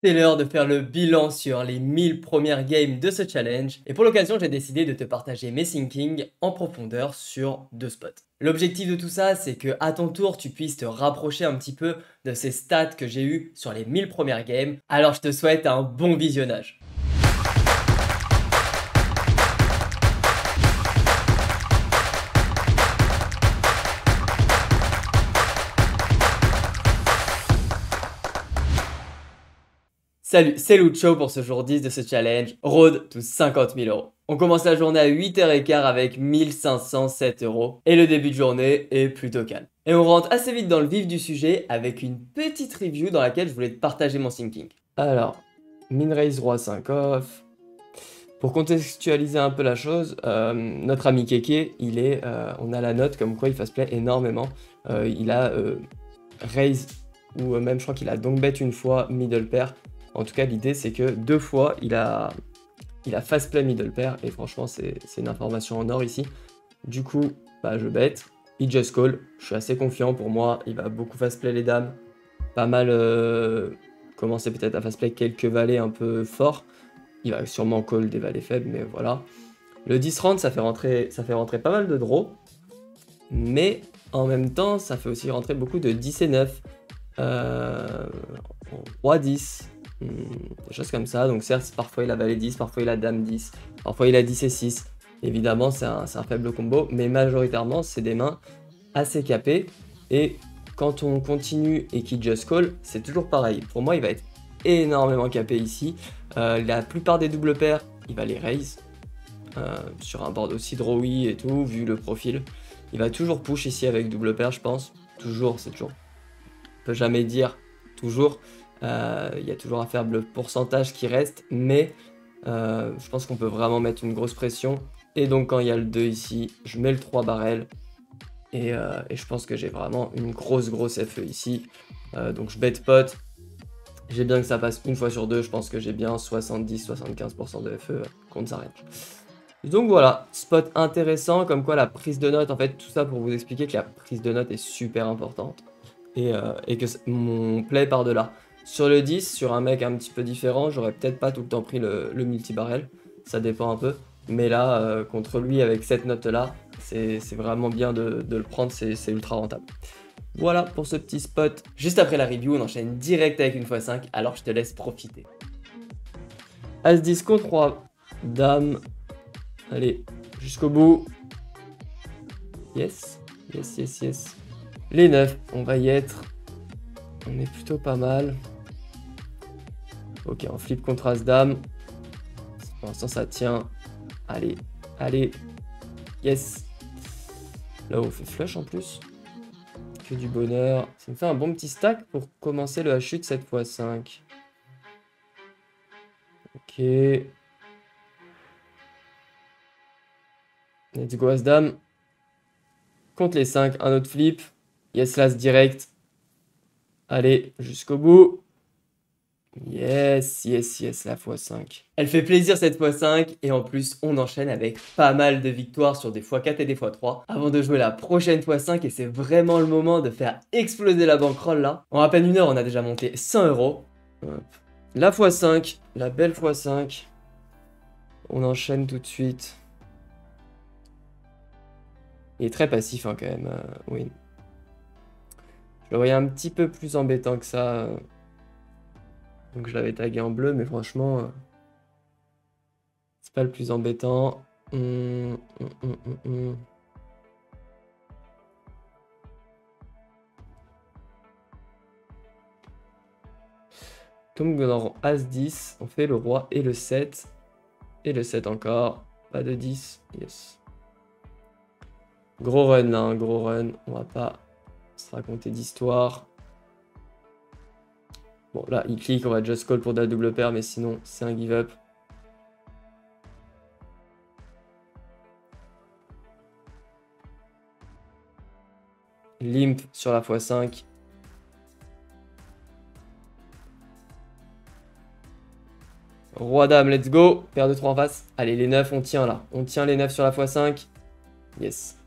C'est l'heure de faire le bilan sur les 1000 premières games de ce challenge et pour l'occasion j'ai décidé de te partager mes thinkings en profondeur sur 2 spots. L'objectif de tout ça c'est que à ton tour tu puisses te rapprocher un petit peu de ces stats que j'ai eu sur les 1000 premières games, alors je te souhaite un bon visionnage. Salut, c'est Lucho pour ce jour 10 de ce challenge, Road to 50 000 euros. On commence la journée à 8h15 avec 1507 euros et le début de journée est plutôt calme. Et on rentre assez vite dans le vif du sujet avec une petite review dans laquelle je voulais te partager mon thinking. Alors, min raise roi 5 off. Pour contextualiser un peu la chose, notre ami Keke, on a la note comme quoi il fast play énormément. Il a raise ou même je crois qu'il a donc bet une fois middle pair. En tout cas, l'idée, c'est que 2 fois, il a fast play middle pair, et franchement, c'est une information en or ici. Du coup, bah, je bet, il just call, je suis assez confiant pour moi, il va beaucoup fast play les dames, pas mal commencer peut-être à fast play quelques valets un peu forts, il va sûrement call des valets faibles, mais voilà. Le 10-30, ça fait rentrer pas mal de draws, mais en même temps, ça fait aussi rentrer beaucoup de 10 et 9, roi 10, des choses comme ça. Donc certes, parfois il a valet 10, parfois il a dame 10, parfois il a 10 et 6. Évidemment, c'est un faible combo, mais majoritairement, c'est des mains assez capées. Et quand on continue et qu'il just call, c'est toujours pareil. Pour moi, il va être énormément capé ici. La plupart des doubles paires, il va les raise. Sur un board aussi drawy et tout, vu le profil. Il va toujours push ici avec double paire, je pense. Toujours, c'est toujours. On peut jamais dire toujours. Il y a toujours un faible pourcentage qui reste, mais je pense qu'on peut vraiment mettre une grosse pression. Et donc quand il y a le 2 ici, je mets le 3 barrel. Et je pense que j'ai vraiment une grosse FE ici. Donc je bet pot. J'ai bien que ça passe une fois sur deux. Je pense que j'ai bien 70-75% de FE contre sa range. Donc voilà, spot intéressant, comme quoi la prise de note, en fait, tout ça pour vous expliquer que la prise de note est super importante. Et que mon play par de là. Sur le 10, sur un mec un petit peu différent, j'aurais peut-être pas tout le temps pris le multi-barrel, ça dépend un peu. Mais là, contre lui, avec cette note-là, c'est vraiment bien de le prendre, c'est ultra rentable. Voilà pour ce petit spot. Juste après la review, on enchaîne direct avec une x5, alors je te laisse profiter. As-10 contre 3, dame. Allez, jusqu'au bout. Yes, yes. Les 9, on va y être. On est plutôt pas mal. Ok, on flip contre As-Dame. Pour l'instant, ça tient. Allez. Yes. Là, on fait flush en plus. Que du bonheur. Ça me fait un bon petit stack pour commencer le H8 7 x 5. Ok. Let's go As-Dame. Contre les 5, un autre flip. Yes, l'As direct. Allez, jusqu'au bout. Yes, la x5. Elle fait plaisir cette x5 et en plus on enchaîne avec pas mal de victoires sur des x4 et des x3 avant de jouer la prochaine x5 et c'est vraiment le moment de faire exploser la bankroll là. En à peine une heure on a déjà monté 100 euros. La x5, la belle x5. On enchaîne tout de suite. Il est très passif hein, quand même, Win. Je le voyais un petit peu plus embêtant que ça. Donc je l'avais tagué en bleu, mais franchement, c'est pas le plus embêtant. Donc dans As-10, on fait le roi et le 7. Et le 7 encore. Pas de 10. Yes. Gros run là, hein, gros run. On va pas se raconter d'histoire. Bon là, il clique, on va just call pour de la double paire, mais sinon, c'est un give up. Limp sur la x5. Roi dame, let's go. Paire de 3 en face. Allez, les 9, on tient là. On tient les 9 sur la x5. Yes.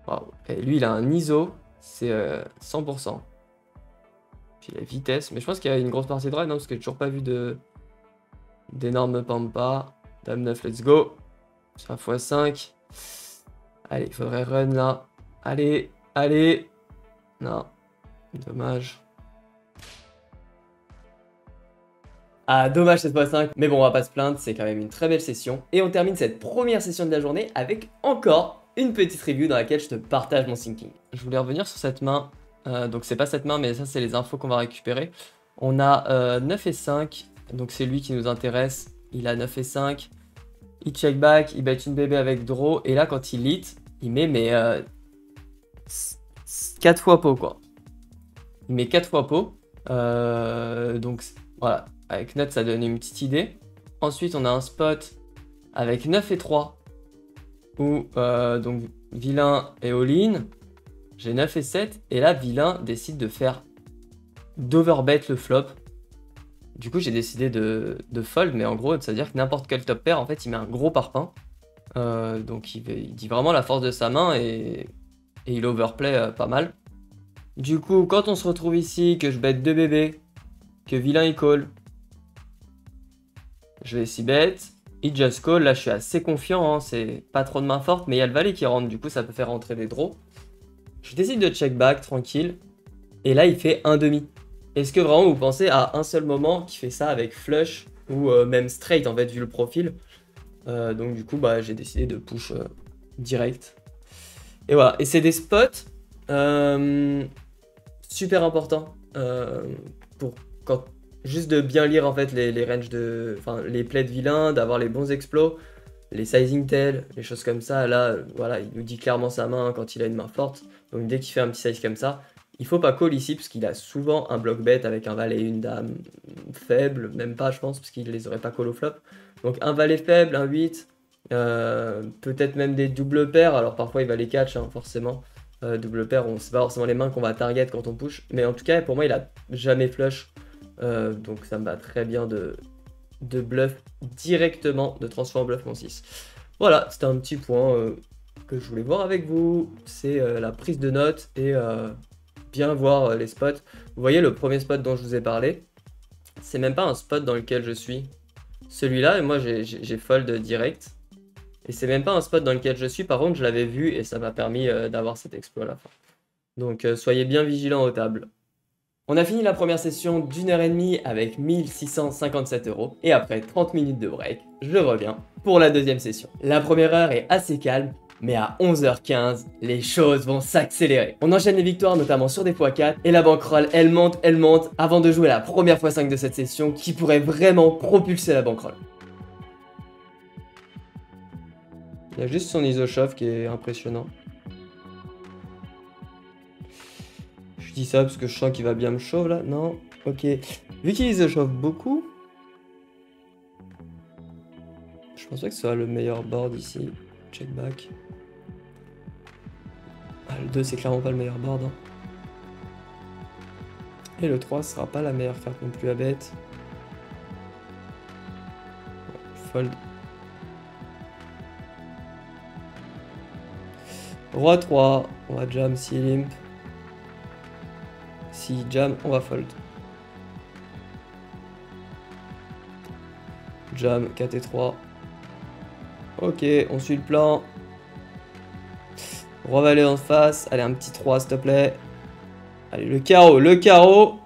Wow. Et lui, il a un ISO, c'est 100%. Puis la vitesse, mais je pense qu'il y a une grosse partie de raid, non, parce que j'ai toujours pas vu d'énormes pampas. Dame 9, let's go. C'est un x5. Allez, il faudrait run là. Allez, allez. Non, dommage. Ah, dommage cette x5, mais bon, on va pas se plaindre, c'est quand même une très belle session. Et on termine cette première session de la journée avec encore une petite review dans laquelle je te partage mon thinking. Je voulais revenir sur cette main, donc c'est pas cette main, mais ça c'est les infos qu'on va récupérer. On a 9 et 5, donc c'est lui qui nous intéresse, il a 9 et 5. Il check back, il bet une bébé avec draw, et là quand il lit, il met 4 fois pot quoi. Il met 4 fois pot, donc voilà. Avec nut, ça donne une petite idée. Ensuite, on a un spot avec 9 et 3. Où, donc, vilain et all-in. J'ai 9 et 7. Et là, vilain décide de faire d'overbet le flop. Du coup, j'ai décidé de fold. Mais en gros, c'est-à-dire que n'importe quel top pair, en fait, il met un gros parpaing. Donc, il dit vraiment la force de sa main. Et il overplay pas mal. Du coup, quand on se retrouve ici, que je bet 2 bébés, que vilain il call. Je vais ici bet, il just call, là je suis assez confiant, hein. C'est pas trop de main forte, mais il y a le valet qui rentre, du coup ça peut faire rentrer des draws. Je décide de check back, tranquille, et là il fait un demi. Est-ce que vraiment vous pensez à un seul moment qui fait ça avec flush, ou même straight en fait vu le profil. Donc du coup bah, j'ai décidé de push direct. Et voilà, et c'est des spots super importants pour quand... Juste de bien lire en fait les ranges de... Enfin, les plays de vilain, d'avoir les bons explos, les sizing tails, les choses comme ça. Là, voilà, il nous dit clairement sa main quand il a une main forte. Donc dès qu'il fait un petit size comme ça, il faut pas call ici parce qu'il a souvent un block bet avec un valet et une dame faible. Même pas, je pense, parce qu'il les aurait pas call au flop. Donc un valet faible, un 8, peut-être même des doubles paires. Alors parfois il va les catch, hein, forcément. Double paire, c'est pas forcément les mains qu'on va target quand on push. Mais en tout cas, pour moi, il a jamais flush. Donc ça me va très bien de bluff directement, de transform bluff mon 6. Voilà, c'était un petit point que je voulais voir avec vous. C'est la prise de notes et bien voir les spots. Vous voyez le premier spot dont je vous ai parlé, c'est même pas un spot dans lequel je suis. Celui-là, et moi j'ai fold direct. Et c'est même pas un spot dans lequel je suis, par contre je l'avais vu et ça m'a permis d'avoir cet exploit à la fin. Donc soyez bien vigilants aux tables. On a fini la première session d'1h30 avec 1657 €. Et après 30 minutes de break, je reviens pour la deuxième session. La première heure est assez calme, mais à 11h15, les choses vont s'accélérer. On enchaîne les victoires, notamment sur des x4, et la bankroll, elle monte, avant de jouer la première x5 de cette session qui pourrait vraiment propulser la bankroll. Il y a juste son ISO shove qui est impressionnant. Je dis ça parce que je sens qu'il va bien me chauffer là. Non, ok. Vu qu'il ISO shove beaucoup, je pense pas que ce soit le meilleur board ici. Check back. Ah, le 2 c'est clairement pas le meilleur board. Hein. Et le 3 sera pas la meilleure carte non plus à bet. Fold. Roi 3, on va jam si limp. Si jam, on va fold. Jam 4 et 3. Ok, on suit le plan. Roi valet en face. Allez, un petit 3 s'il te plaît. Allez, le carreau, le carreau.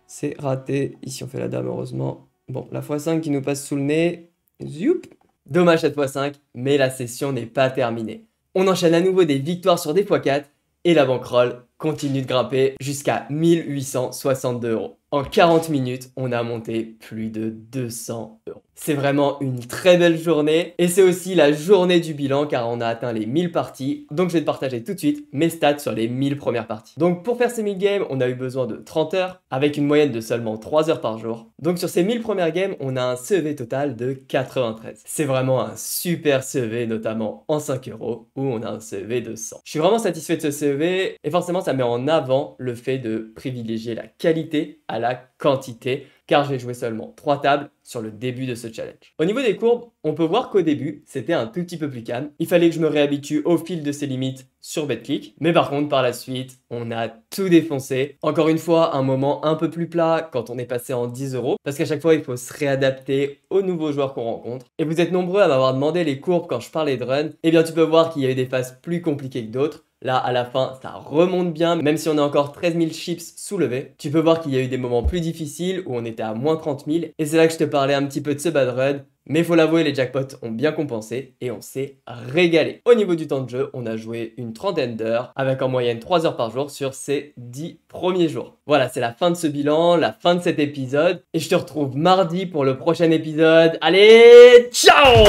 C'est raté. Ici, on fait la dame, heureusement. Bon, la x5 qui nous passe sous le nez. Zoup. Dommage cette x5, mais la session n'est pas terminée. On enchaîne à nouveau des victoires sur des x4 et la bankroll continue de grimper jusqu'à 1862 €. En 40 minutes, on a monté plus de 200 €. C'est vraiment une très belle journée et c'est aussi la journée du bilan car on a atteint les 1000 parties. Donc je vais te partager tout de suite mes stats sur les 1000 premières parties. Donc pour faire ces 1000 games, on a eu besoin de 30 heures avec une moyenne de seulement 3 heures par jour. Donc sur ces 1000 premières games, on a un CEV total de 93. C'est vraiment un super CEV, notamment en 5 € où on a un CEV de 100. Je suis vraiment satisfait de ce CEV et forcément ça met en avant le fait de privilégier la qualité à la quantité car j'ai joué seulement 3 tables sur le début de ce challenge. Au niveau des courbes, on peut voir qu'au début, c'était un tout petit peu plus calme. Il fallait que je me réhabitue au fil de ces limites sur BetClick. Mais par contre, par la suite, on a tout défoncé. Encore une fois, un moment un peu plus plat quand on est passé en 10 €. Parce qu'à chaque fois, il faut se réadapter aux nouveaux joueurs qu'on rencontre. Et vous êtes nombreux à m'avoir demandé les courbes quand je parlais de run. Eh bien, tu peux voir qu'il y a eu des phases plus compliquées que d'autres. Là, à la fin, ça remonte bien, même si on a encore 13 000 chips soulevés. Tu peux voir qu'il y a eu des moments plus difficiles où on était à moins 30 000. Et c'est là que je te parlais un petit peu de ce bad run. Mais faut l'avouer, les jackpots ont bien compensé et on s'est régalé. Au niveau du temps de jeu, on a joué une trentaine d'heures avec en moyenne 3 heures par jour sur ces 10 premiers jours. Voilà, c'est la fin de ce bilan, la fin de cet épisode. Et je te retrouve mardi pour le prochain épisode. Allez, ciao!